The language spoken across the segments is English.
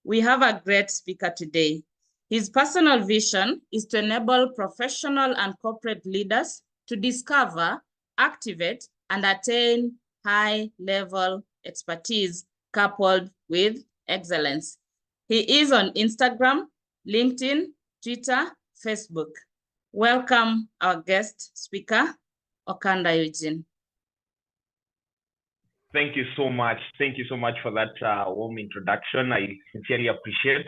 We have a great speaker today. His personal vision is to enable professional and corporate leaders to discover, activate, and attain high-level expertise coupled with excellence. He is on Instagram, LinkedIn, Twitter, Facebook. Welcome our guest speaker, Okanda Eugine. Thank you so much. Thank you so much for that warm introduction. I sincerely appreciate.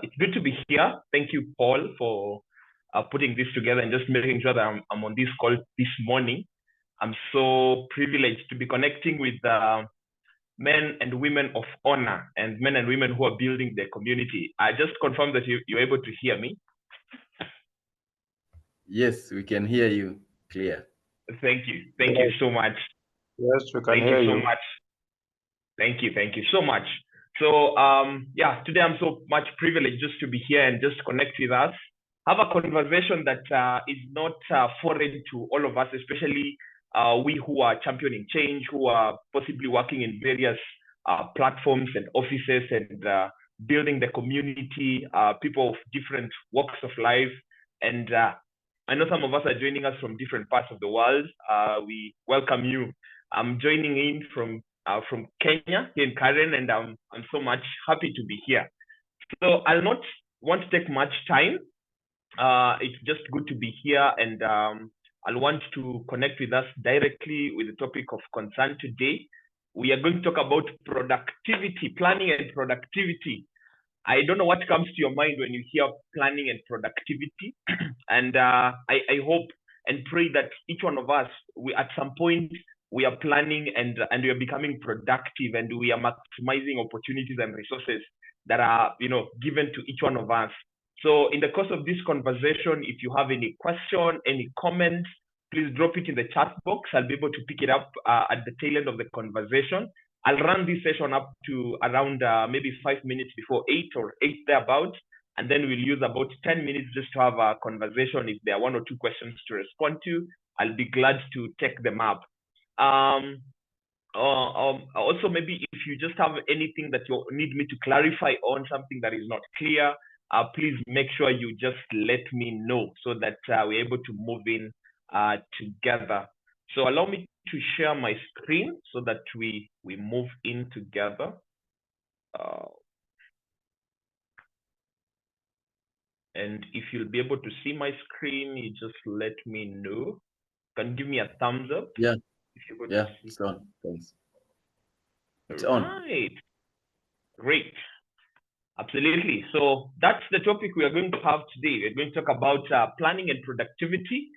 It's good to be here. Thank you, Paul, for putting this together and just making sure that I'm on this call this morning. I'm so privileged to be connecting with men and women of honor and men and women who are building their community. I just confirmed that you're able to hear me. Yes, we can hear you clear. Thank you. Thank you so much. Yes, we can hear you. Thank you so much. Thank you. Thank you so much. So, yeah, today I'm so much privileged just to be here and just connect with us, have a conversation that is not foreign to all of us, especially we who are championing change, who are possibly working in various platforms and offices and building the community, people of different walks of life. And I know some of us are joining us from different parts of the world. We welcome you. I'm joining in from Kenya, here in Karen, and I'm so much happy to be here. So I'll not want to take much time. It's just good to be here, and I'll want to connect with us directly with the topic of concern today. We are going to talk about productivity, planning and productivity. I don't know what comes to your mind when you hear planning and productivity. And I hope and pray that each one of us, at some point, we are planning and we are becoming productive, and we are maximizing opportunities and resources that are, given to each one of us. So in the course of this conversation, if you have any question, any comments, please drop it in the chat box. I'll be able to pick it up at the tail end of the conversation. I'll run this session up to around maybe 5 minutes before 8 or 8 thereabouts. And then we'll use about 10 minutes just to have a conversation. If there are 1 or 2 questions to respond to, I'll be glad to take them up. Also, maybe if you just have anything that you need me to clarify on, something that is not clear, please make sure you just let me know so that we're able to move in together. So allow me to share my screen so that we move in together. And if you'll be able to see my screen, you just let me know. You can give me a thumbs up. Yeah. If you could Yeah, see. it's on. Thanks. It's on. on. Right. Great. Absolutely. So that's the topic we are going to have today. We're going to talk about planning and productivity,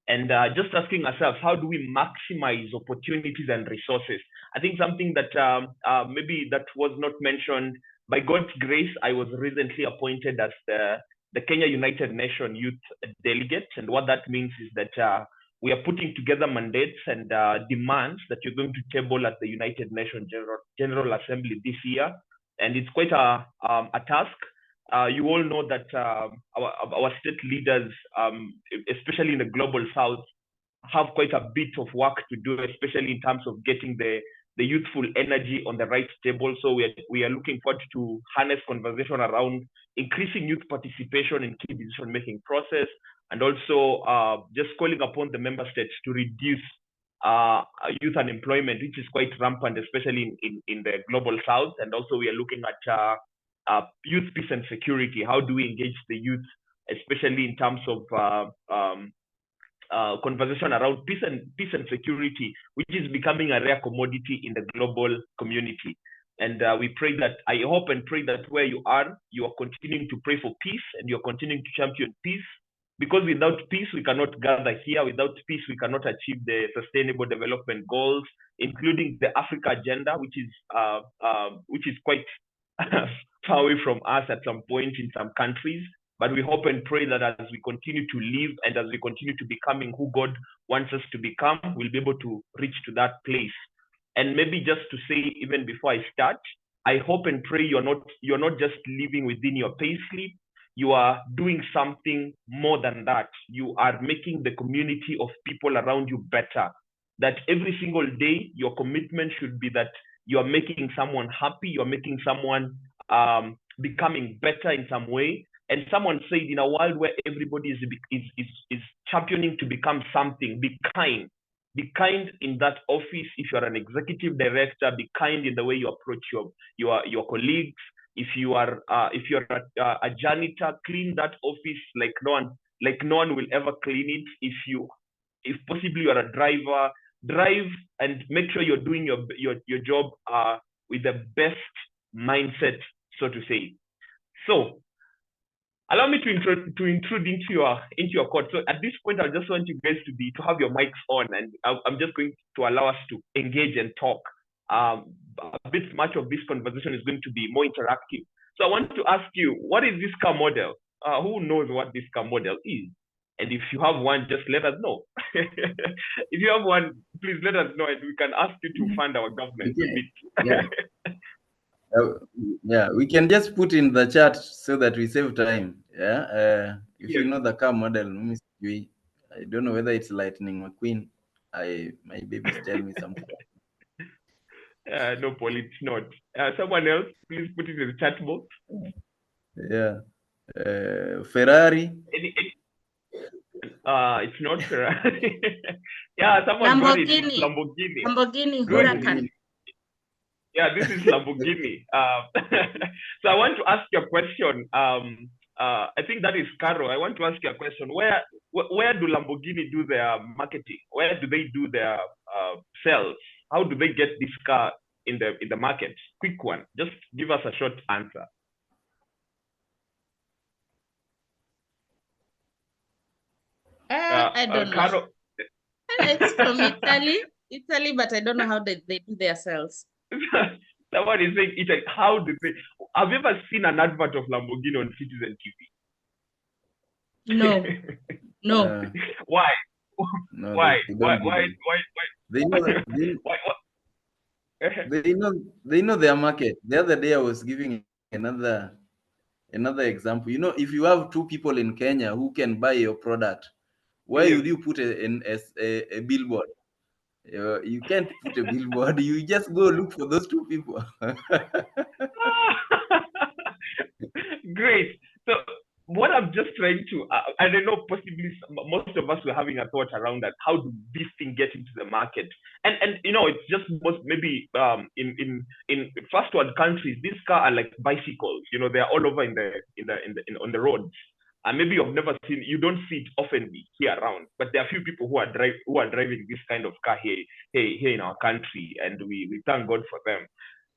and just asking ourselves, how do we maximize opportunities and resources? I think something that maybe that was not mentioned. By God's grace, I was recently appointed as the Kenya United Nations Youth Delegate, and what that means is that we are putting together mandates and demands that you're going to table at the United Nations General Assembly this year. And it's quite a task. You all know that our state leaders, especially in the global south, have quite a bit of work to do, especially in terms of getting the youthful energy on the right table. So we are looking forward to harness conversation around increasing youth participation in key decision-making process, and also just calling upon the member states to reduce youth unemployment, which is quite rampant, especially in the global south. And also we are looking at youth peace and security. How do we engage the youth, especially in terms of conversation around peace and security, which is becoming a rare commodity in the global community. And we pray that, I hope and pray that where you are continuing to pray for peace, and you're continuing to champion peace. Because without peace, we cannot gather here. Without peace, we cannot achieve the Sustainable Development Goals, including the Africa Agenda, which is quite far away from us at some point in some countries. But we hope and pray that as we continue to live and as we continue to becoming who God wants us to become, we'll be able to reach to that place. And maybe just to say, even before I start, I hope and pray you're not just living within your payslip. You are doing something more than that. You are making the community of people around you better. That every single day, your commitment should be that you are making someone happy, you're making someone becoming better in some way. And someone said, in a world where everybody is championing to become something, be kind. Be kind in that office. If you're an executive director, be kind in the way you approach your colleagues. If you're a janitor, clean that office like no one will ever clean it. If possibly you're a driver, drive and make sure you're doing your job with the best mindset, so to say. So allow me to intrude into your code. So at this point, I just want you guys to have your mics on, and I'm just going to allow us to engage and talk. A bit much of this conversation is going to be more interactive. So I want to ask you, what is this car model? Who knows what this car model is? And if you have one, just let us know. If you have one, please let us know, and we can ask you to fund our government a bit. Yeah. Yeah, we can just put in the chat so that we save time. Yeah, if you know the car model, I don't know whether it's Lightning McQueen. My babies tell me something. No, Paul, it's not. Someone else, please put it in the chat box. Yeah, Ferrari. It's not Ferrari. Yeah, someone got it. It's Lamborghini. Lamborghini Huracan. Yeah, this is Lamborghini. So I want to ask you a question. I think that is Caro. I want to ask you a question. Where do Lamborghini do their marketing? Where do they do their sales? How do they get this car in the market? Quick one. Just give us a short answer. I don't know. It's from Italy, but I don't know how they do their sales. Someone is saying Italy. How do they? Have you ever seen an advert of Lamborghini on Citizen No. TV? No. Why? No, Why? Why? They know their market. The other day I was giving another example. You know, if you have two people in Kenya who can buy your product, why would you put a billboard? You can't put a billboard. You just go look for those two people. Great. So what I'm just trying to, I don't know, possibly most of us were having a thought around that. How do this thing get into the market? And you know, it's just maybe in first world countries, these cars are like bicycles. You know, they're all over on the roads. And maybe you don't see it often here around, but there are a few people who are driving this kind of car here in our country, and we thank God for them.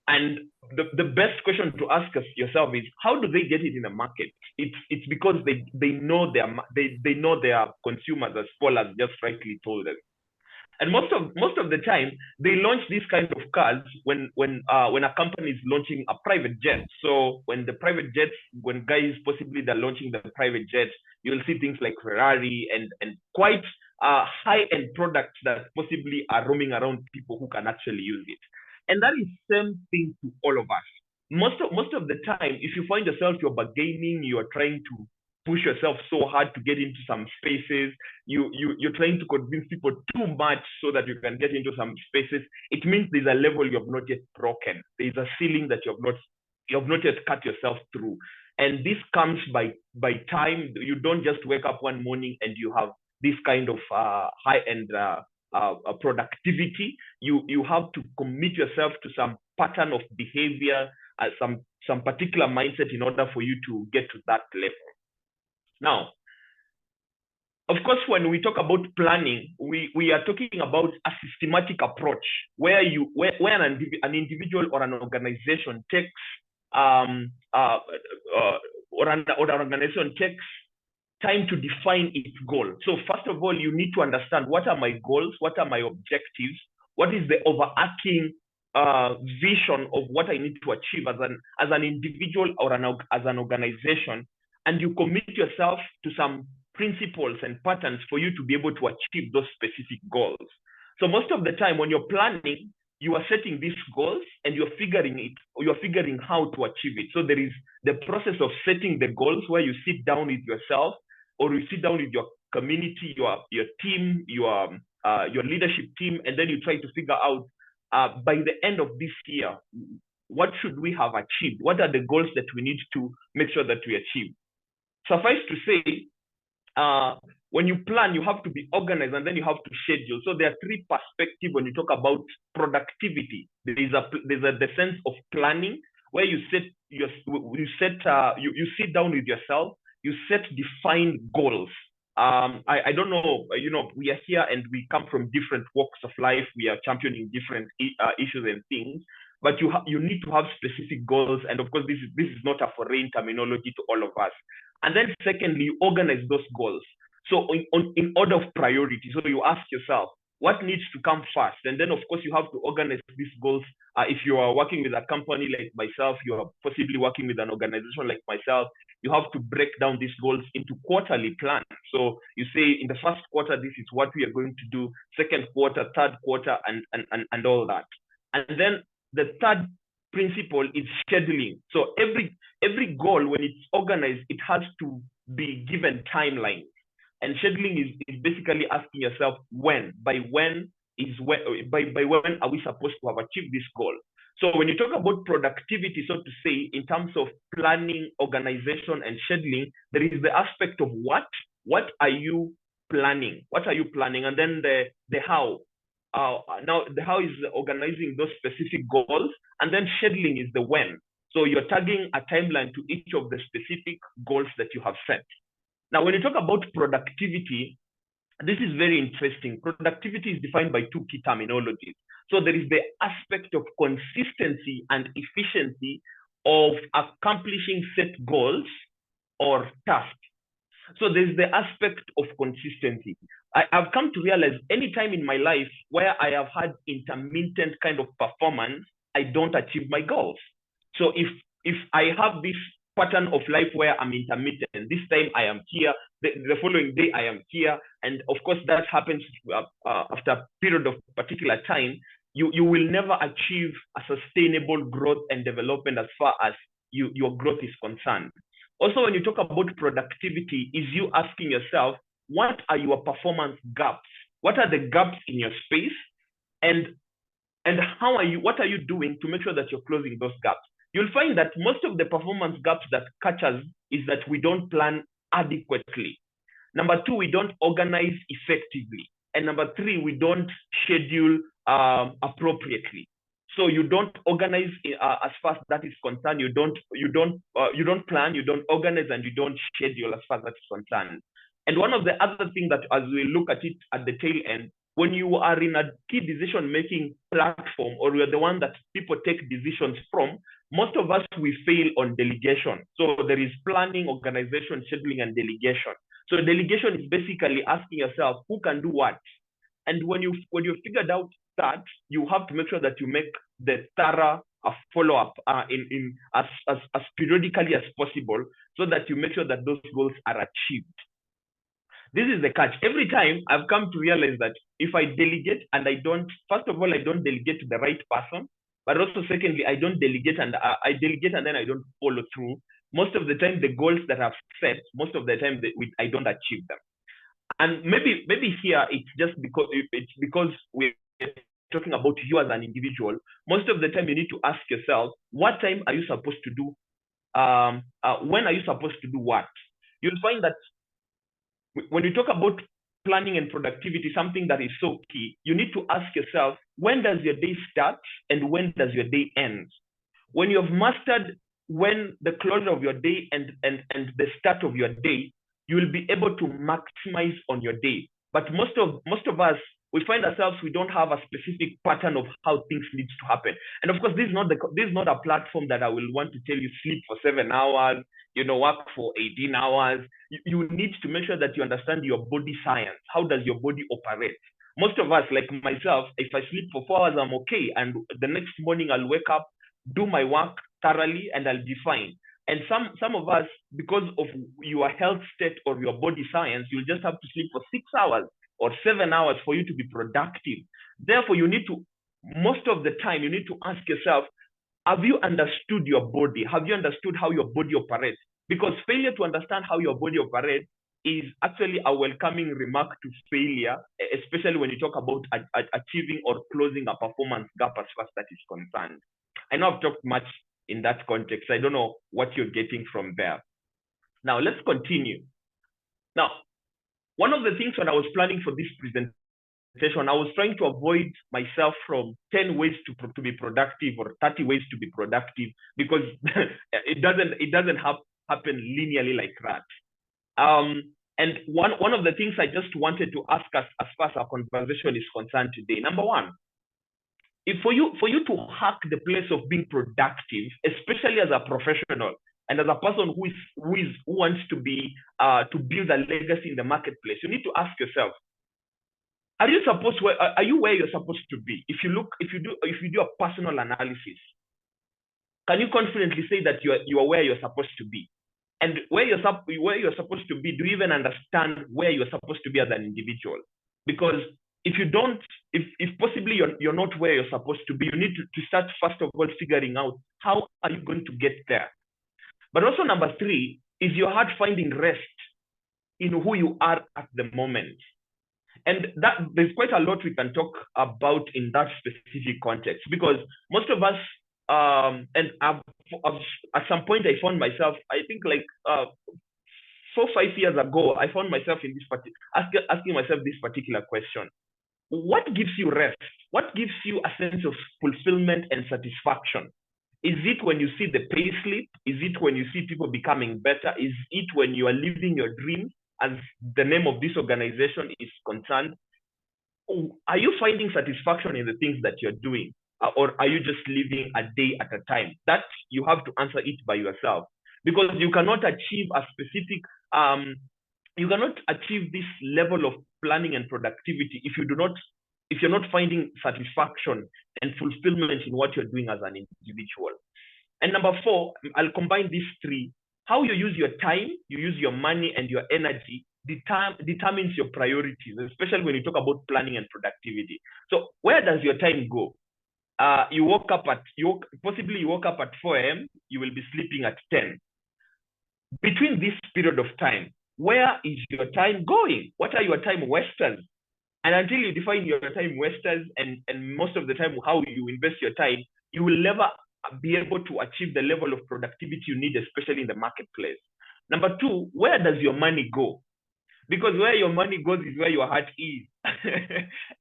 And the best question to ask yourself is, how do they get it in the market? It's because they know their consumers, as Paul has just rightly told us. And most of the time, they launch these kinds of cars when a company is launching a private jet. So when guys possibly they're launching the private jet, you'll see things like Ferrari and quite high-end products that possibly are roaming around people who can actually use it. And that is the same thing to all of us. Most of the time, if you find yourself you're bargaining, you're trying to push yourself so hard to get into some spaces, you're trying to convince people too much so that you can get into some spaces, it means there's a level you have not yet broken. There's a ceiling that you have not yet cut yourself through. And this comes by time. You don't just wake up one morning and you have this kind of high-end productivity. You have to commit yourself to some pattern of behavior, some particular mindset in order for you to get to that level. Now, of course, when we talk about planning, we are talking about a systematic approach where an individual or an organization takes an organization takes time to define its goal. So first of all, you need to understand, what are my goals? What are my objectives? What is the overarching vision of what I need to achieve as an individual or as an organization? And you commit yourself to some principles and patterns for you to be able to achieve those specific goals. So most of the time when you're planning, you are setting these goals and you're figuring how to achieve it. So there is the process of setting the goals where you sit down with yourself, or you sit down with your community, your team, your leadership team, and then you try to figure out by the end of this year, what should we have achieved? What are the goals that we need to make sure that we achieve? Suffice to say, when you plan, you have to be organized and then you have to schedule. So there are three perspectives when you talk about productivity. There's the sense of planning, where you sit down with yourself, you set defined goals. I don't know, we are here and we come from different walks of life. We are championing different issues and things, but you need to have specific goals. And of course, this is not a foreign terminology to all of us. And then secondly, you organize those goals. So in order of priority, so you ask yourself, what needs to come first? And then, of course, you have to organize these goals. If you are working with a company like myself, you are possibly working with an organization like myself, you have to break down these goals into quarterly plans. So you say in the first quarter, this is what we are going to do, second quarter, third quarter, and all that. And then the third principle is scheduling. So every goal, when it's organized, it has to be given timelines. And scheduling is basically asking yourself by when are we supposed to have achieved this goal? So when you talk about productivity, so to say, in terms of planning, organization, and scheduling, there is the aspect of what are you planning? What are you planning? And then the how. Now the how is organizing those specific goals, and then scheduling is the when. So you're tagging a timeline to each of the specific goals that you have set. Now, when you talk about productivity, this is very interesting. Productivity is defined by two key terminologies. So there is the aspect of consistency and efficiency of accomplishing set goals or tasks. So there's the aspect of consistency. I've come to realize any time in my life where I have had intermittent kind of performance, I don't achieve my goals. So if I have this pattern of life where I'm intermittent, this time I am here, the following day I am here, and of course that happens after a period of particular time, you will never achieve a sustainable growth and development as far as your growth is concerned. Also, when you talk about productivity, is you asking yourself, what are your performance gaps? What are the gaps in your space? And what are you doing to make sure that you're closing those gaps? You'll find that most of the performance gaps that catch us is that we don't plan adequately. Number two, we don't organize effectively. And number three, we don't schedule appropriately. So you don't organize as far as that is concerned. You don't plan, you don't organize, and you don't schedule as far as that is concerned. And one of the other things that, as we look at it at the tail end, when you are in a key decision-making platform, or you're the one that people take decisions from, most of us, we fail on delegation. So there is planning, organization, scheduling, and delegation. So delegation is basically asking yourself, who can do what? And when you figured out that, you have to make sure that you make the thorough follow-up as periodically as possible, so that you make sure that those goals are achieved. This is the catch. Every time I've come to realize that if I delegate and I don't, first of all, I don't delegate to the right person, but also secondly, I don't delegate and I delegate and then I don't follow through. Most of the time, the goals that I've set, most of the time I don't achieve them. And maybe here it's just because we're talking about you as an individual. Most of the time, you need to ask yourself, what time are you supposed to do? When are you supposed to do what? You'll find that when you talk about planning and productivity, something that is so key, you need to ask yourself, when does your day start and when does your day end? When you have mastered when the closure of your day and the start of your day, you will be able to maximize on your day. But most of us, we find ourselves, we don't have a specific pattern of how things need to happen. And of course, this is not a platform that I will want to tell you sleep for 7 hours, work for 18 hours. You need to make sure that you understand your body science. How does your body operate? Most of us, like myself, if I sleep for 4 hours, I'm okay. And the next morning I'll wake up, do my work thoroughly, and I'll be fine. And some of us, because of your health state or your body science, you'll just have to sleep for 6 hours or 7 hours for you to be productive. Therefore, most of the time, you need to ask yourself, have you understood your body? Have you understood how your body operates? Because failure to understand how your body operates is actually a welcoming remark to failure, especially when you talk about achieving or closing a performance gap as far as that is concerned. I know I've talked much in that context. I don't know what you're getting from there. Now, let's continue. Now, one of the things when I was planning for this presentation, I was trying to avoid myself from 10 ways to be productive or 30 ways to be productive, because it doesn't happen linearly like that. And one of the things I just wanted to ask us as far as our conversation is concerned today, number one, if for you to hack the place of being productive, especially as a professional and as a person who wants to be to build a legacy in the marketplace, you need to ask yourself, are you where you're supposed to be? If you do a personal analysis, can you confidently say that you are where you're supposed to be? And where you're supposed to be, do you even understand where you're supposed to be as an individual? Because if you don't, if possibly you're not where you're supposed to be, you need to start first of all figuring out how are you going to get there. But also number three, is your heart finding rest in who you are at the moment? And that there's quite a lot we can talk about in that specific context, because most of us, and at some point I found myself, I think like 4 or 5 years ago, I found myself in this asking myself this particular question. What gives you rest? What gives you a sense of fulfillment and satisfaction? Is it when you see the pay slip? Is it when you see people becoming better? Is it when you are living your dreams, as the name of this organization is concerned? Are you finding satisfaction in the things that you're doing? Or are you just living a day at a time? That you have to answer it by yourself, because you cannot achieve a specific, you cannot achieve this level of planning and productivity if you're not finding satisfaction and fulfillment in what you're doing as an individual. And number 4, I'll combine these 3. How you use your time, you use your money and your energy determines your priorities, especially when you talk about planning and productivity. So where does your time go? You woke up at 4 a.m., you will be sleeping at 10. Between this period of time, where is your time going? What are your time wasters? And until you define your time wasters and most of the time how you invest your time, you will never be able to achieve the level of productivity you need, especially in the marketplace. Number 2, where does your money go? Because where your money goes is where your heart is.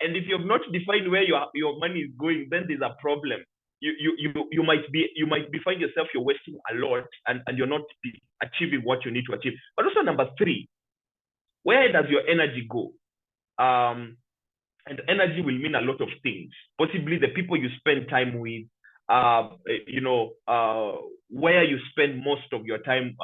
And if you have not defined where your money is going, then there's a problem. You might find yourself you're wasting a lot and you're not achieving what you need to achieve. But also number 3, where does your energy go? And energy will mean a lot of things. Possibly the people you spend time with, where you spend most of your time,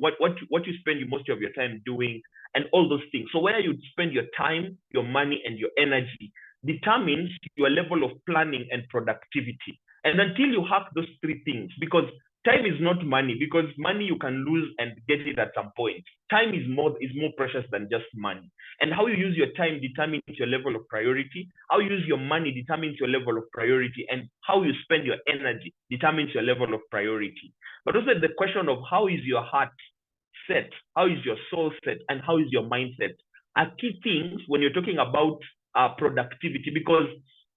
what you spend most of your time doing, and all those things. So where you spend your time, your money, and your energy determines your level of planning and productivity. And until you have those 3 things, because time is not money, because money you can lose and get it at some point. Time is more precious than just money. And how you use your time determines your level of priority. How you use your money determines your level of priority. And how you spend your energy determines your level of priority. But also the question of how is your heart set, how is your soul set, and how is your mindset are key things when you're talking about productivity. Because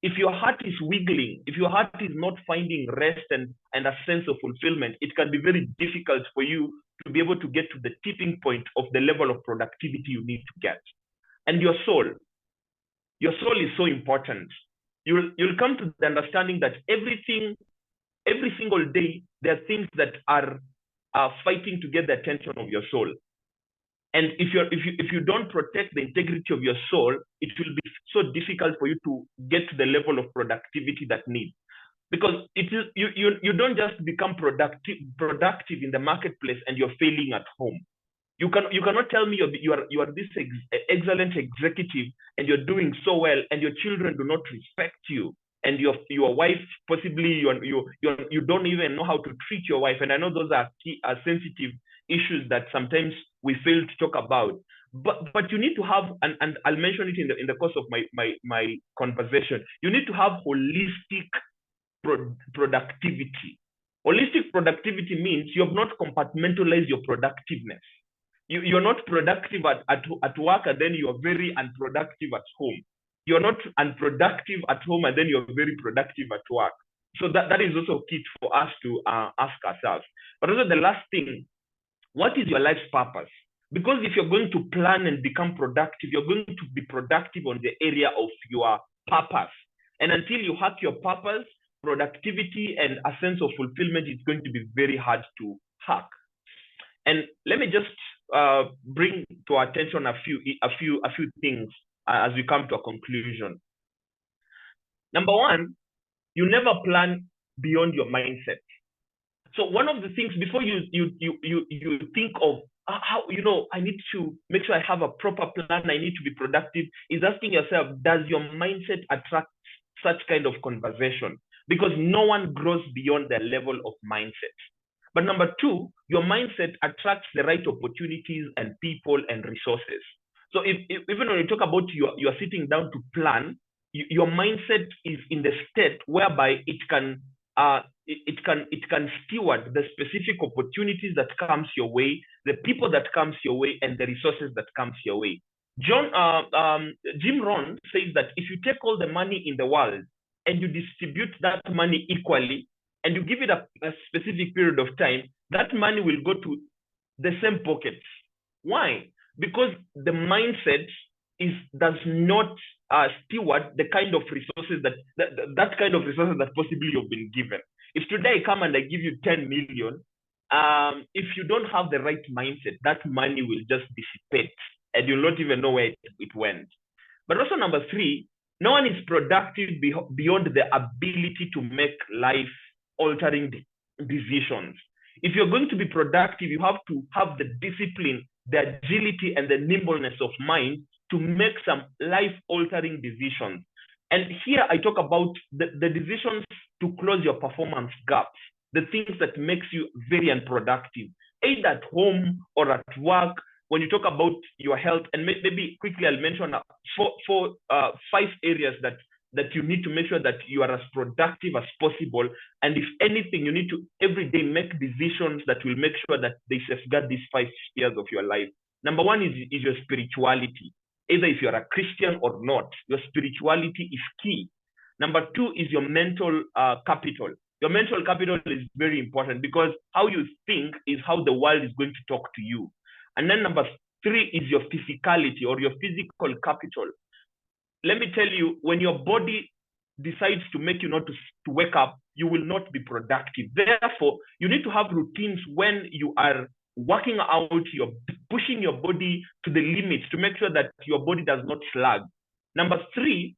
if your heart is wiggling, if your heart is not finding rest and a sense of fulfillment, it can be very difficult for you to be able to get to the tipping point of the level of productivity you need to get. And your soul is so important. You'll come to the understanding that every single day, there are things that are fighting to get the attention of your soul. And if you don't protect the integrity of your soul, it will be so difficult for you to get to the level of productivity that needs. Because you don't just become productive in the marketplace and you're failing at home. You cannot tell me you are this excellent executive and you're doing so well and your children do not respect you, and your wife, possibly you don't even know how to treat your wife. And I know those are sensitive issues that sometimes we fail to talk about. But you need to have, and I'll mention it in the course of my conversation, you need to have holistic productivity. Holistic productivity means you have not compartmentalized your productiveness. You're not productive at work and then you're very unproductive at home. You're not unproductive at home and then you're very productive at work. So that is also key for us to ask ourselves. But also the last thing, what is your life's purpose? Because if you're going to plan and become productive, you're going to be productive on the area of your purpose. And until you hack your purpose, productivity and a sense of fulfillment is going to be very hard to hack. And let me just bring to our attention a few things as we come to a conclusion. Number one, you never plan beyond your mindset. So one of the things before you think of how, I need to make sure I have a proper plan, I need to be productive, is asking yourself, does your mindset attract such kind of conversation? Because no one grows beyond their level of mindset. But number two, your mindset attracts the right opportunities and people and resources. So even when you talk about you're sitting down to plan, your mindset is in the state whereby it can steward the specific opportunities that comes your way, the people that comes your way, and the resources that comes your way. Jim Rohn says that if you take all the money in the world and you distribute that money equally, and you give it a specific period of time, that money will go to the same pockets. Why? Because the mindset does not steward the kind of resources that kind of resources that possibly you've been given. If today I come and I give you 10 million, if you don't have the right mindset, that money will just dissipate and you'll not even know where it went. But also number three, no one is productive beyond the ability to make life-altering decisions. If you're going to be productive, you have to have the discipline, the agility, and the nimbleness of mind to make some life-altering decisions. And here I talk about the decisions to close your performance gaps, the things that makes you very unproductive, either at home or at work. When you talk about your health, and maybe quickly I'll mention 5 areas that you need to make sure that you are as productive as possible. And if anything, you need to every day make decisions that will make sure that they safeguard these 5 spheres of your life. Number one is your spirituality. Either if you're a Christian or not, your spirituality is key. Number two is your mental capital. Your mental capital is very important because how you think is how the world is going to talk to you. And then number 3 is your physicality or your physical capital. Let me tell you, when your body decides to make you not to wake up, you will not be productive. Therefore, you need to have routines when you are working out, you're pushing your body to the limits to make sure that your body does not slug. Number 3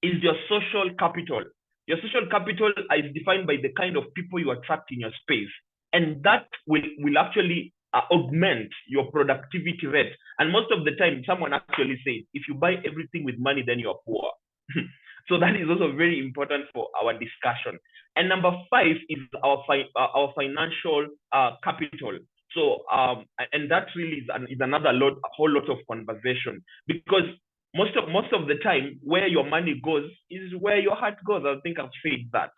is your social capital. Your social capital is defined by the kind of people you attract in your space. And that will actually augment your productivity rate. And most of the time, someone actually says, if you buy everything with money, then you're poor. So that is also very important for our discussion. And number 5 is our financial capital. So, and that really is another a whole lot of conversation, because most of the time, where your money goes is where your heart goes. I think I've said that.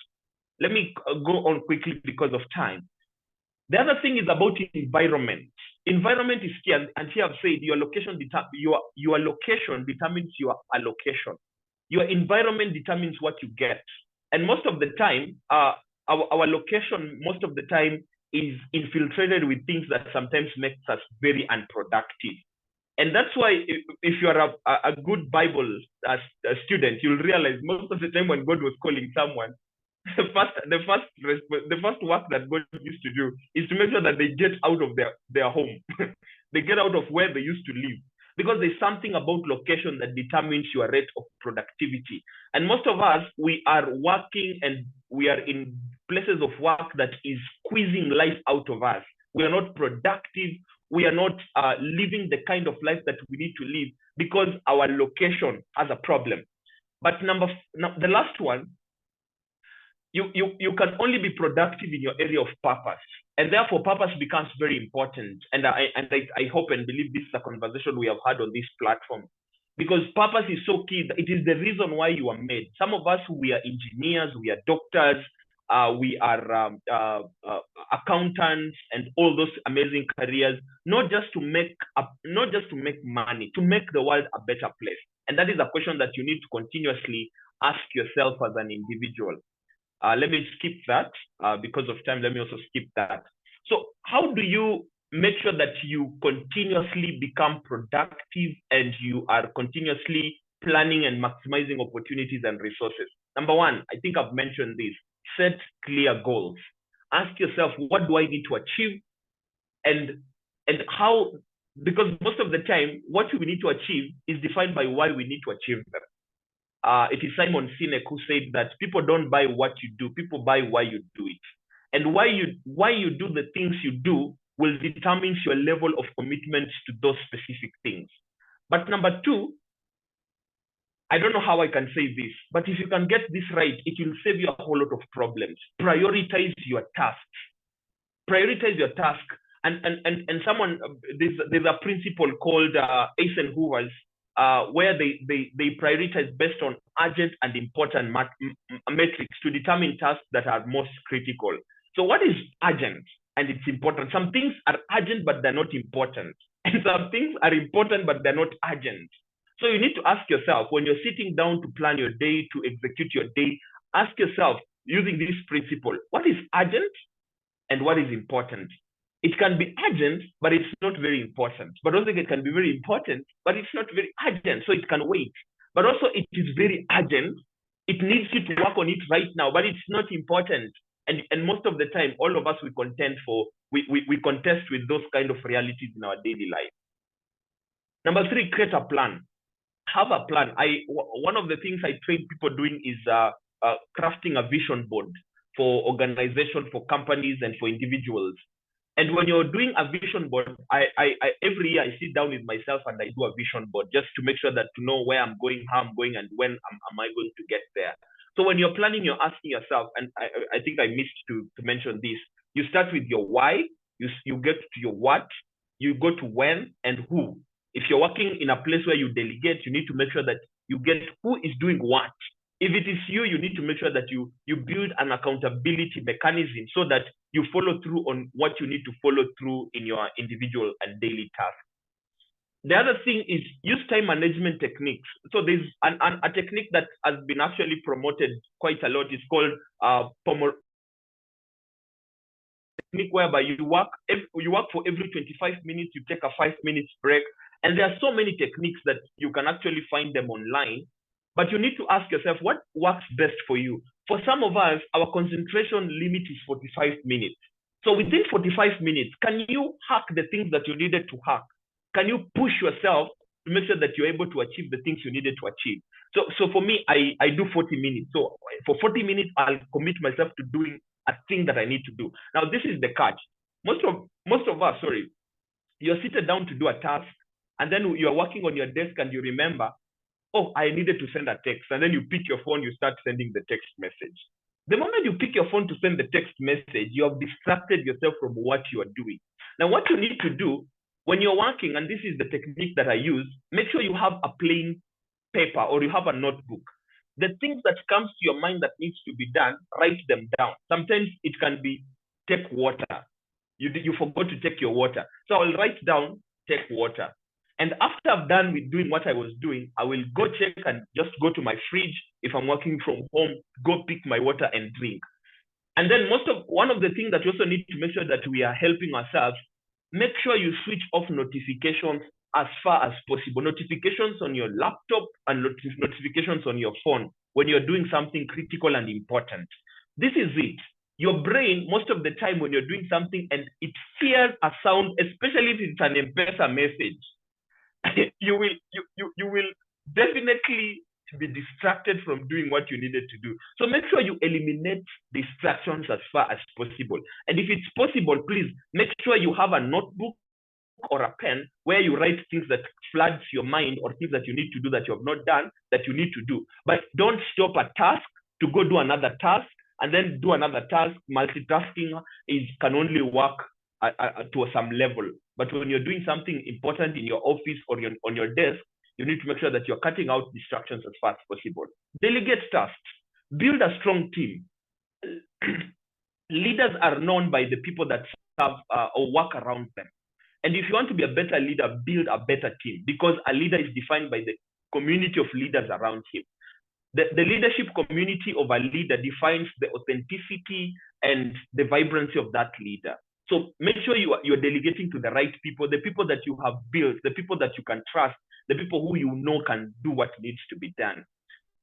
Let me go on quickly because of time. The other thing is about environment. Environment is key, and here I've said your location determines your allocation. Your environment determines what you get, and most of the time, our location most of the time is infiltrated with things that sometimes makes us very unproductive. And that's why if you are a good Bible student, you'll realize most of the time when God was calling someone, the first work that God used to do is to make sure that they get out of their home. They get out of where they used to live. Because there's something about location that determines your rate of productivity. And most of us, we are working and we are in places of work that is squeezing life out of us. We are not productive. We are not living the kind of life that we need to live because our location has a problem. But the last one, you can only be productive in your area of purpose. And therefore, purpose becomes very important. And I hope and believe this is a conversation we have had on this platform. Because purpose is so key. It is the reason why you are made. Some of us, we are engineers, we are doctors, we are accountants, and all those amazing careers, not just to make money, to make the world a better place. And that is a question that you need to continuously ask yourself as an individual. Let me skip that because of time. Let me also skip that. So how do you make sure that you continuously become productive and you are continuously planning and maximizing opportunities and resources? Number one, I think I've mentioned this: set clear goals. Ask yourself, what do I need to achieve, and how? Because most of the time, what we need to achieve is defined by why we need to achieve them. It is Simon Sinek who said that people don't buy what you do, people buy why you do it. And why you do the things you do will determine your level of commitment to those specific things. But number two, I don't know how I can say this, but if you can get this right, it will save you a whole lot of problems. Prioritize your tasks. Prioritize your task. And someone, there's a principle called Eisenhower's, where they prioritize based on urgent and important metrics to determine tasks that are most critical. So what is urgent and it's important? Some things are urgent, but they're not important. And some things are important, but they're not urgent. So you need to ask yourself, when you're sitting down to plan your day, to execute your day, ask yourself, using this principle, what is urgent and what is important? It can be urgent, but it's not very important. But also it can be very important, but it's not very urgent, so it can wait. But also it is very urgent. It needs you to work on it right now, but it's not important. And most of the time, all of us, we contest with those kind of realities in our daily life. Number three, create a plan. Have a plan. One of the things I train people doing is crafting a vision board for organizations, for companies, and for individuals. And when you're doing a vision board, I every year I sit down with myself and I do a vision board just to make sure that to know where I'm going, how I'm going, and when am I going to get there. So when you're planning, you're asking yourself, and I think I missed to mention this. You start with your why, you get to your what, you go to when and who. If you're working in a place where you delegate, you need to make sure that you get who is doing what. If it is you, you need to make sure that you build an accountability mechanism so that you follow through on what you need to follow through in your individual and daily tasks. The other thing is use time management techniques. So there's a technique that has been actually promoted quite a lot. It's called Pomodoro technique, whereby you work for every 25 minutes, you take a 5-minute break. And there are so many techniques that you can actually find them online. But you need to ask yourself, what works best for you? For some of us, our concentration limit is 45 minutes. So within 45 minutes, can you hack the things that you needed to hack? Can you push yourself to make sure that you're able to achieve the things you needed to achieve? So for me, I do 40 minutes. So for 40 minutes, I'll commit myself to doing a thing that I need to do. Now, this is the catch. Most of us, you're seated down to do a task, and then you're working on your desk and you remember, oh, I needed to send a text. And then you pick your phone, you start sending the text message. The moment you pick your phone to send the text message, you have distracted yourself from what you are doing. Now, what you need to do when you're working, and this is the technique that I use, make sure you have a plain paper or you have a notebook. The things that comes to your mind that needs to be done, write them down. Sometimes it can be take water. You forgot to take your water. So I'll write down, take water. And after I've done with doing what I was doing, I will go check and just go to my fridge. If I'm working from home, go pick my water and drink. And then one of the things that you also need to make sure that we are helping ourselves, make sure you switch off notifications as far as possible. Notifications on your laptop and notifications on your phone when you're doing something critical and important. This is it. Your brain, most of the time when you're doing something and it hears a sound, especially if it's an M-Pesa message, you will definitely be distracted from doing what you needed to do. So make sure you eliminate distractions as far as possible. And if it's possible, please make sure you have a notebook or a pen where you write things that floods your mind or things that you need to do that you have not done that you need to do. But don't stop a task to go do another task and then do another task. Multitasking can only work to some level. But when you're doing something important in your office or on your desk, you need to make sure that you're cutting out distractions as far as possible. Delegate tasks. Build a strong team. Leaders are known by the people that serve or work around them. And if you want to be a better leader, build a better team, because a leader is defined by the community of leaders around him. The leadership community of a leader defines the authenticity and the vibrancy of that leader. So make sure you're delegating to the right people, the people that you have built, the people that you can trust, the people who you know can do what needs to be done.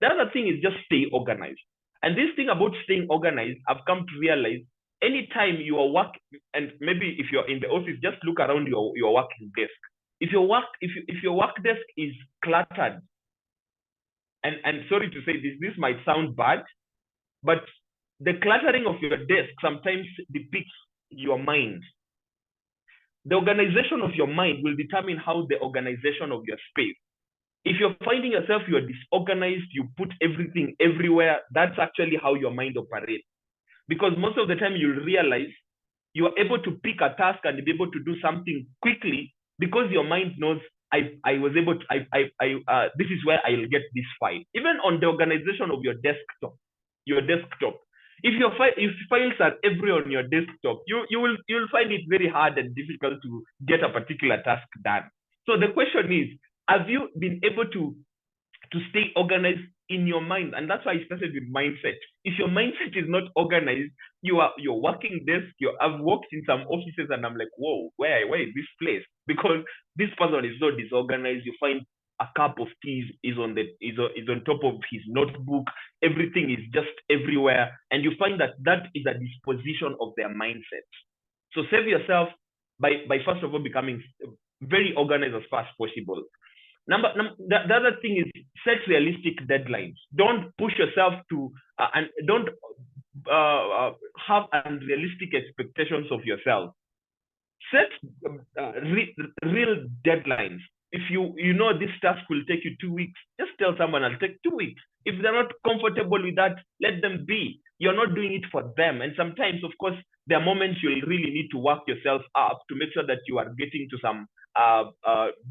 The other thing is just stay organized. And this thing about staying organized, I've come to realize anytime you are working, and maybe if you're in the office, just look around your working desk. If your work desk is cluttered, and sorry to say this might sound bad, but the cluttering of your desk sometimes depicts your mind. The organization of your mind will determine how the organization of your space. If you're finding yourself, you're disorganized, you put everything everywhere, that's actually how your mind operates. Because most of the time you'll realize you are able to pick a task and be able to do something quickly because your mind knows this is where I'll get this file. Even on the organization of your desktop. If files are everywhere on your desktop, you'll find it very hard and difficult to get a particular task done. So the question is, have you been able to stay organized in your mind? And that's why I started with mindset. If your mindset is not organized, your working desk, I've worked in some offices and I'm like, whoa, where is this place? Because this person is so disorganized. You find a cup of tea is on top of his notebook. Everything is just everywhere. And you find that is a disposition of their mindset. So save yourself by first of all becoming very organized as fast as possible. The other thing is set realistic deadlines. Don't push yourself to and don't have unrealistic expectations of yourself. Set real deadlines. If you know this task will take you 2 weeks, just tell someone I'll take 2 weeks. If they're not comfortable with that, let them be. You're not doing it for them. And sometimes, of course, there are moments you'll really need to work yourself up to make sure that you are getting to some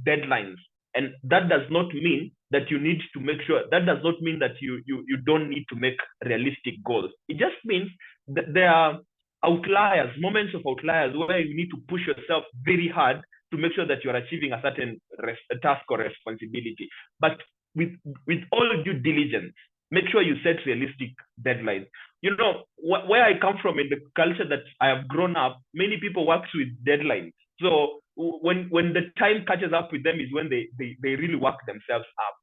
deadlines. And that does not mean that you need to make sure, that does not mean that you don't need to make realistic goals. It just means that there are outliers, moments of outliers where you need to push yourself very hard to make sure that you're achieving a certain task or responsibility. But with all due diligence, make sure you set realistic deadlines. You know, where I come from in the culture that I have grown up, many people work with deadlines. So when the time catches up with them is when they really work themselves up.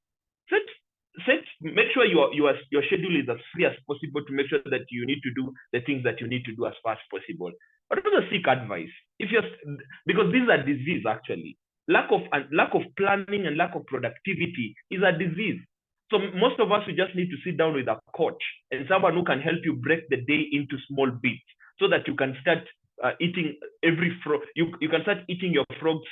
Make sure your schedule is as free as possible to make sure that you need to do the things that you need to do as fast as possible. But also seek advice. Because this is a disease actually. Lack of planning and lack of productivity is a disease. So most of us, we just need to sit down with a coach and someone who can help you break the day into small bits so that you can start eating you can start eating your frogs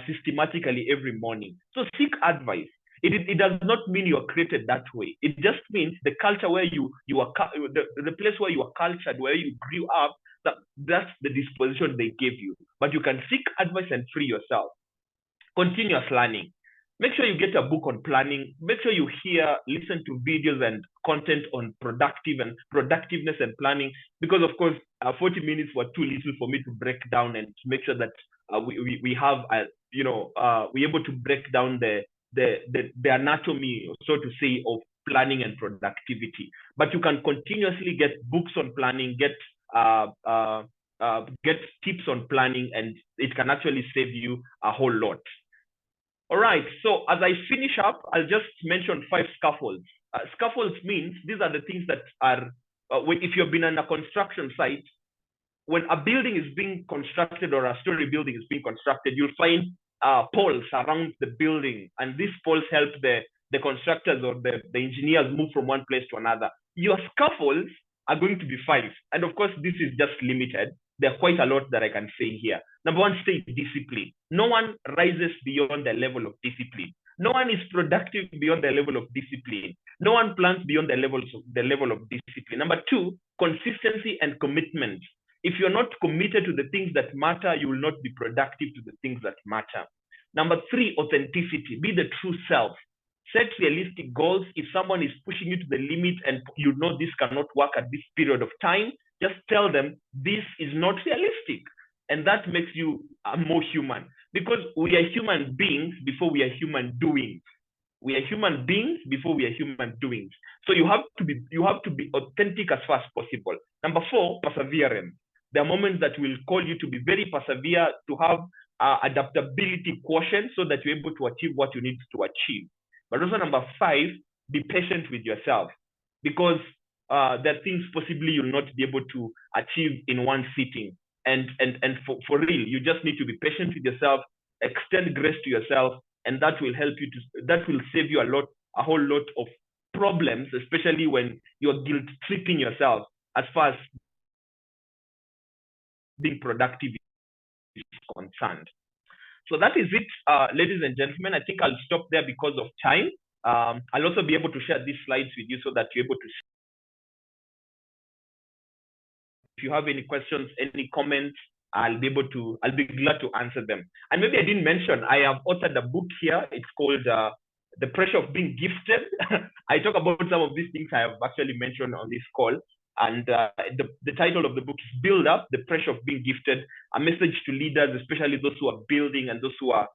systematically every morning. So seek advice. It does not mean you are created that way. It just means the culture where you are, the place where you are cultured, where you grew up, that's the disposition they gave you. But you can seek advice and free yourself. Continuous learning. Make sure you get a book on planning. Make sure you listen to videos and content on productiveness and planning. Because of course, 40 minutes were too little for me to break down and to make sure that we have, we're able to break down the anatomy, so to say, of planning and productivity. But you can continuously get books on planning, get tips on planning, and it can actually save you a whole lot. All right, so as I finish up, I'll just mention 5 scaffolds. Scaffolds means these are the things that are, if you've been on a construction site, when a building is being constructed or a story building is being constructed, you'll find poles around the building, and these poles help the constructors or the engineers move from one place to another. Your scaffolds are going to be 5, and of course this is just limited. There are quite a lot that I can say here. Number 1, stay disciplined. No one rises beyond the level of discipline. No one is productive beyond the level of discipline. No one plans beyond the level of discipline. Number 2, consistency and commitment. If you're not committed to the things that matter, you will not be productive to the things that matter. Number 3, authenticity. Be the true self. Set realistic goals. If someone is pushing you to the limit and you know this cannot work at this period of time, just tell them this is not realistic. And that makes you more human, because we are human beings before we are human doings. We are human beings before we are human doings. So you have to be authentic as far as possible. Number 4, perseverance. There are moments that will call you to be very persevere, to have adaptability quotient so that you're able to achieve what you need to achieve. But also number 5, be patient with yourself, because there are things possibly you'll not be able to achieve in one sitting. And for real, you just need to be patient with yourself, extend grace to yourself, and that will help you that will save you a whole lot of problems, especially when you're guilt tripping yourself as far as being productive is concerned. So that is it, ladies and gentlemen. I think I'll stop there because of time. I'll also be able to share these slides with you so that you're able to see. If you have any questions, any comments, I'll be glad to answer them. And maybe I didn't mention, I have authored a book here. It's called The Pressure of Being Gifted. I talk about some of these things I have actually mentioned on this call. And the title of the book is Build Up, The Pressure of Being Gifted, a message to leaders, especially those who are building and those who are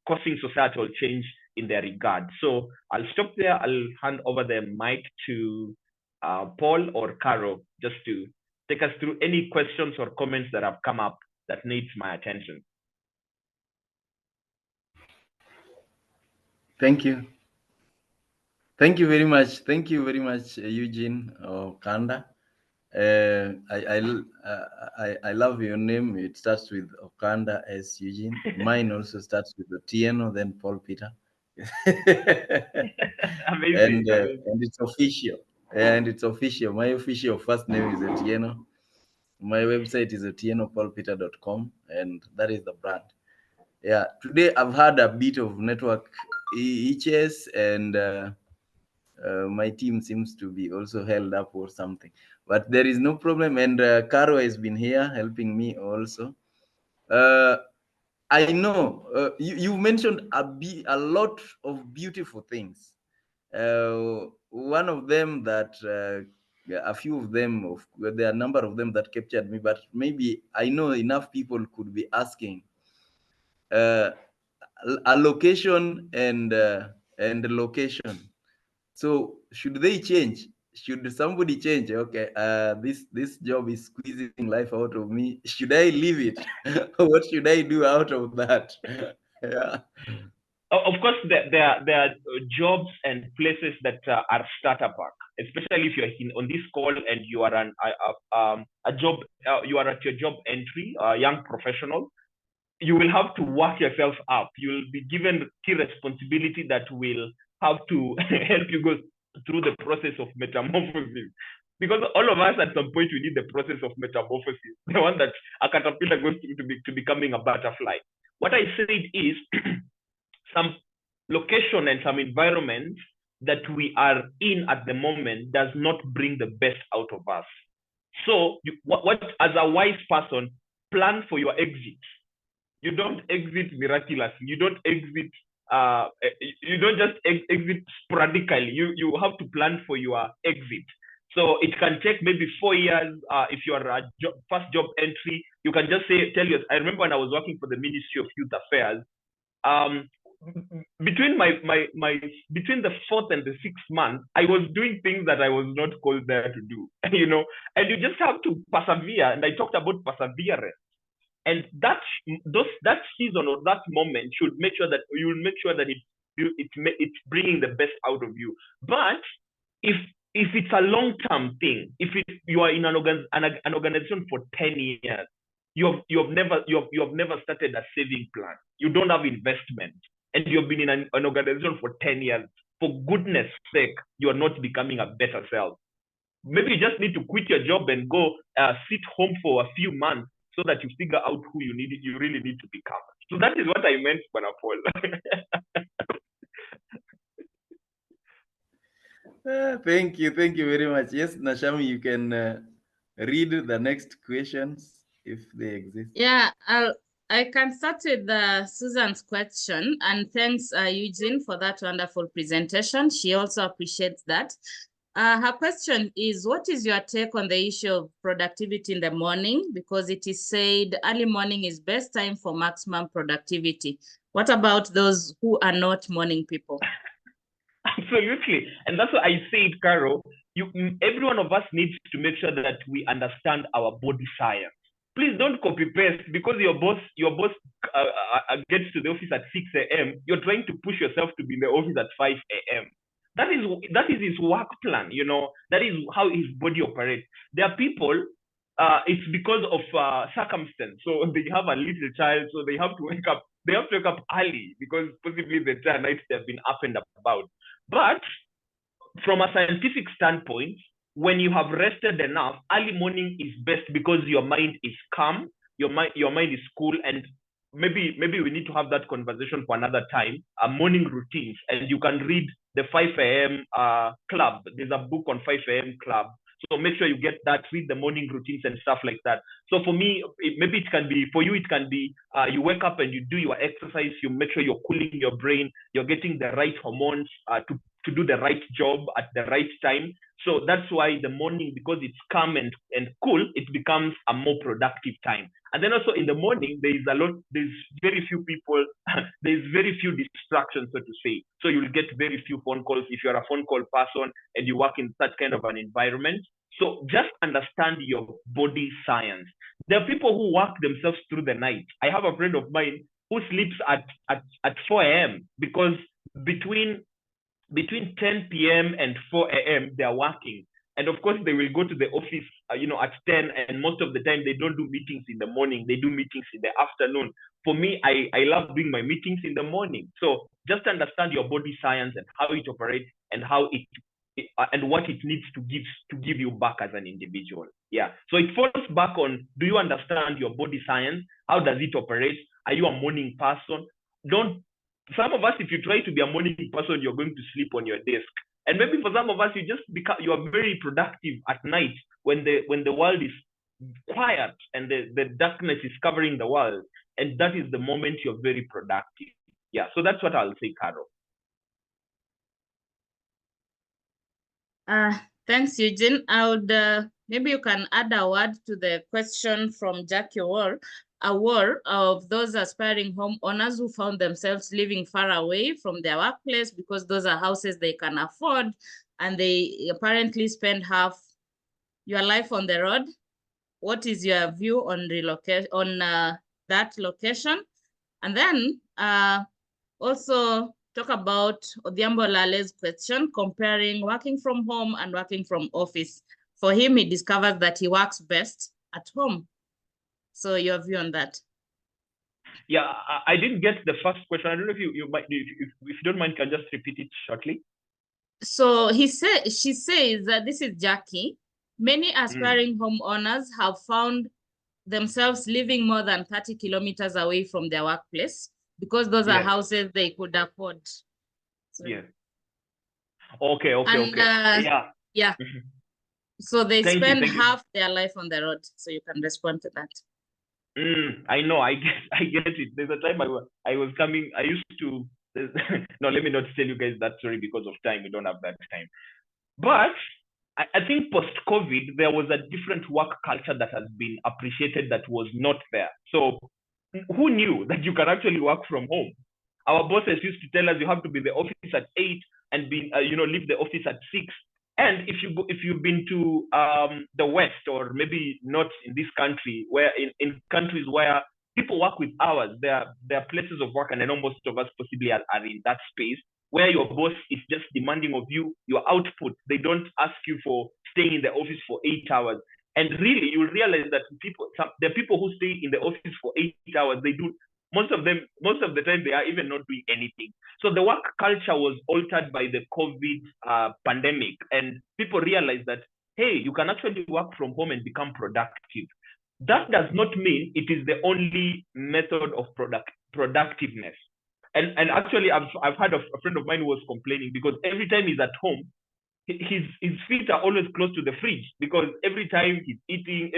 causing societal change in their regard. So I'll stop there. I'll hand over the mic to Paul or Caro, just to take us through any questions or comments that have come up that needs my attention. Thank you. Thank you very much. Thank you very much, Eugene Okanda. I love your name. It starts with Okanda S. Eugene. Mine also starts with Otieno, then Paul Peter. Amazing, and it's official. And it's official. My official first name is Otieno. My website is otienopolpeter.com, and that is the brand. Yeah, today I've had a bit of network issues, and my team seems to be also held up or something, but there is no problem. And Caro has been here helping me also. I know you mentioned a lot of beautiful things. One of them that a few of them, there are a number of them that captured me, but maybe I know enough people could be asking allocation and location. So should they change? Should somebody change? Okay, this job is squeezing life out of me. Should I leave it? What should I do out of that? Yeah. Of course, there are jobs and places that are starter pack, especially if you're on this call and you are you are at your job entry, a young professional. You will have to work yourself up. You'll be given key responsibility that will have to help you go through the process of metamorphosis. Because all of us at some point we need the process of metamorphosis, the one that a caterpillar goes through to becoming a butterfly. What I said is some location and some environment that we are in at the moment does not bring the best out of us. So what as a wise person, plan for your exit. You don't exit miraculously. You don't exit. You don't just exit sporadically. You have to plan for your exit. So it can take maybe 4 years. If you are a first job entry, you can just tell us. I remember when I was working for the Ministry of Youth Affairs. Between between the 4th and the 6th month, I was doing things that I was not called there to do. And you just have to persevere. And I talked about perseverance. And that season or that moment should make sure that you will make sure that it's bringing the best out of you. But if it's a long-term thing, if you are in an organization for 10 years, you have never started a saving plan. You don't have investment, and you've been in an organization for 10 years. For goodness sake, you are not becoming a better self. Maybe you just need to quit your job and go sit home for a few months, so that you figure out who you really need to become. So that is what I meant, Paul. Thank you very much. Yes, Nashami, you can read the next questions if they exist. Yeah, I can start with Susan's question, and thanks Eugene for that wonderful presentation. She also appreciates that. Her question is, what is your take on the issue of productivity in the morning? Because it is said early morning is best time for maximum productivity. What about those who are not morning people? Absolutely. And that's what I said, Carol. Every one of us needs to make sure that we understand our body science. Please don't copy paste because your boss gets to the office at 6 a.m. You're trying to push yourself to be in the office at 5 a.m. That is his work plan, you know. That is how his body operates. There are people, it's because of circumstance. So they have a little child, so they have to wake up. They have to wake up early because possibly the entire night they've been up and about. But from a scientific standpoint, when you have rested enough, early morning is best because your mind is calm, your mind is cool, and maybe we need to have that conversation for another time. Morning routines, and you can read the 5 a.m. Club. There's a book on 5 a.m. Club. So make sure you get that, read the morning routines and stuff like that. So for me, maybe it can be, for you, it can be, you wake up and you do your exercise, you make sure you're cooling your brain, you're getting the right hormones to do the right job at the right time. So that's why the morning, because it's calm and cool, it becomes a more productive time. And then also in the morning, there's very few people, there's very few distractions, so to say. So you'll get very few phone calls if you're a phone call person and you work in such kind of an environment. So just understand your body science. There are people who work themselves through the night. I have a friend of mine who sleeps at 4 a.m. because between 10 p.m. and 4 a.m. they are working. And of course, they will go to the office, at 10. And most of the time, they don't do meetings in the morning. They do meetings in the afternoon. For me, I love doing my meetings in the morning. So just understand your body science and how it operates and how and what it needs to give you back as an individual. Yeah. So it falls back on, do you understand your body science? How does it operate? Are you a morning person? Some of us, if you try to be a morning person, you're going to sleep on your desk. And maybe for some of us, you are very productive at night when the world is quiet and the darkness is covering the world. And that is the moment you're very productive. Yeah, so that's what I'll say, Carol. Thanks, Eugene. I would maybe you can add a word to the question from Jackie Wall. Aware of those aspiring homeowners who found themselves living far away from their workplace because those are houses they can afford and they apparently spend half your life on the road. What is your view on that location? And then also talk about Odhiambo Lale's question, comparing working from home and working from office. For him, he discovers that he works best at home. So your view on that? Yeah, I didn't get the first question. I don't know if you might, if you don't mind, can just repeat it shortly. So she says that this is Jackie. Many aspiring homeowners have found themselves living more than 30 kilometers away from their workplace because those are houses they could afford. So, yeah. Okay. Yeah. So they spend half their life on the road. So you can respond to that. I know. I get it. There's a time I was coming. I used to. No, let me not tell you guys that story because of time. We don't have that time. But I think post-COVID, there was a different work culture that has been appreciated that was not there. So who knew that you can actually work from home? Our bosses used to tell us you have to be in the office at 8 and leave the office at 6. And if you've been to the West, or maybe not in this country, where in countries where people work with hours, there are places of work, and I know most of us possibly are in that space where your boss is just demanding of you your output. They don't ask you for staying in the office for 8 hours. And really, you'll realize that there are people who stay in the office for 8 hours. They do most of the time they are even not doing anything. So the work culture was altered by the COVID pandemic, and people realized that, hey, you can actually work from home and become productive. That does not mean it is the only method of productiveness. And actually, I've had a friend of mine who was complaining because every time he's at home, his feet are always close to the fridge because every time he's eating,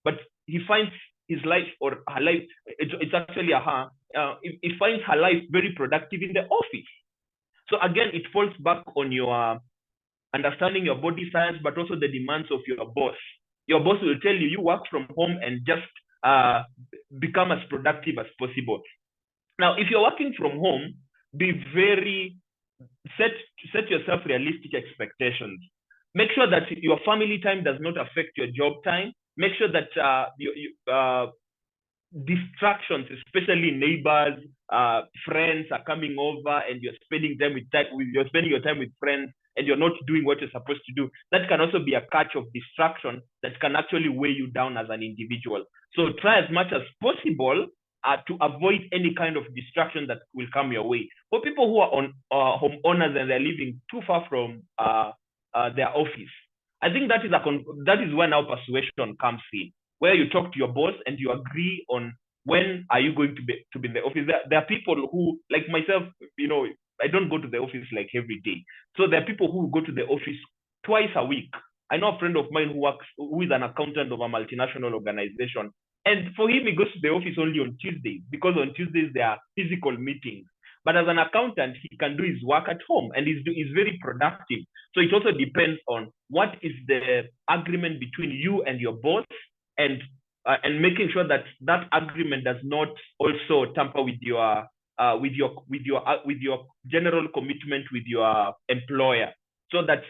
but he finds his life or her life, it's actually he finds her life very productive in the office. So again, it falls back on your understanding your body science, but also the demands of your boss. Your boss will tell you work from home and just become as productive as possible. Now, if you're working from home, be very set yourself realistic expectations. Make sure that your family time does not affect your job time. Make sure that distractions, especially neighbors, friends are coming over, and you're spending your time with friends, and you're not doing what you're supposed to do. That can also be a catch of distraction that can actually weigh you down as an individual. So try as much as possible to avoid any kind of distraction that will come your way. For people who are on homeowners and they're living too far from their office, I think that is when our persuasion comes in, where you talk to your boss and you agree on when are you going to be in the office. There are people who, like myself, I don't go to the office like every day. So there are people who go to the office twice a week. I know a friend of mine who is an accountant of a multinational organization. And for him, he goes to the office only on Tuesdays, because on Tuesdays there are physical meetings. But as an accountant, he can do his work at home and he's very productive. So it also depends on what is the agreement between you and your boss, and making sure that that agreement does not also tamper with your general commitment with your employer. So that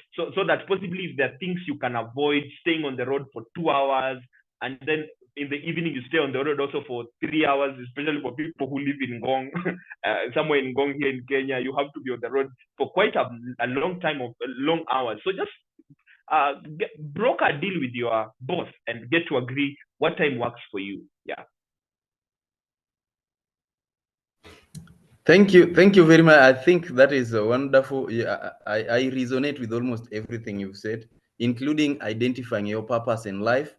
possibly if there are things you can avoid, staying on the road for 2 hours, and then in the evening you stay on the road also for 3 hours, especially for people who live in Ngong, somewhere in Ngong here in Kenya, you have to be on the road for quite a long time of long hours. So just broker a deal with your boss and get to agree what time works for you. Yeah. Thank you very much. I think that is a wonderful. Yeah, I resonate with almost everything you've said, including identifying your purpose in life.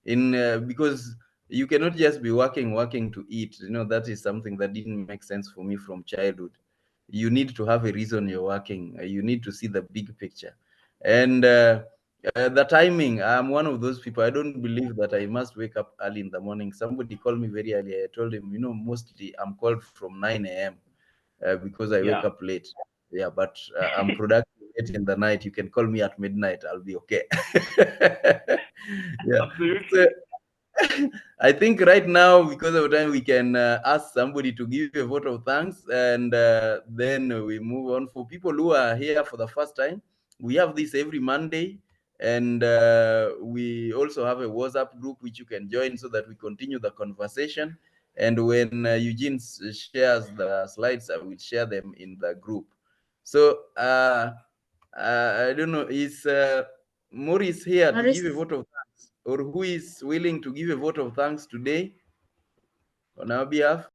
Because you cannot just be working to eat. That is something that didn't make sense for me from childhood. You need to have a reason you're working. You need to see the big picture, and the timing. I'm one of those people. I don't believe that I must wake up early in the morning. Somebody called me very early. I told him, mostly I'm called from 9 a.m. Because I wake up late. Yeah, but I'm productive late in the night. You can call me at midnight. I'll be okay. Yeah. Absolutely. So, I think right now, because of time, we can ask somebody to give a vote of thanks, and then we move on. For people who are here for the first time, we have this every Monday, and we also have a WhatsApp group which you can join so that we continue the conversation. And when Eugene shares the slides, I will share them in the group. So I don't know, is Maurice here to give a vote of thanks, or who is willing to give a vote of thanks today on our behalf?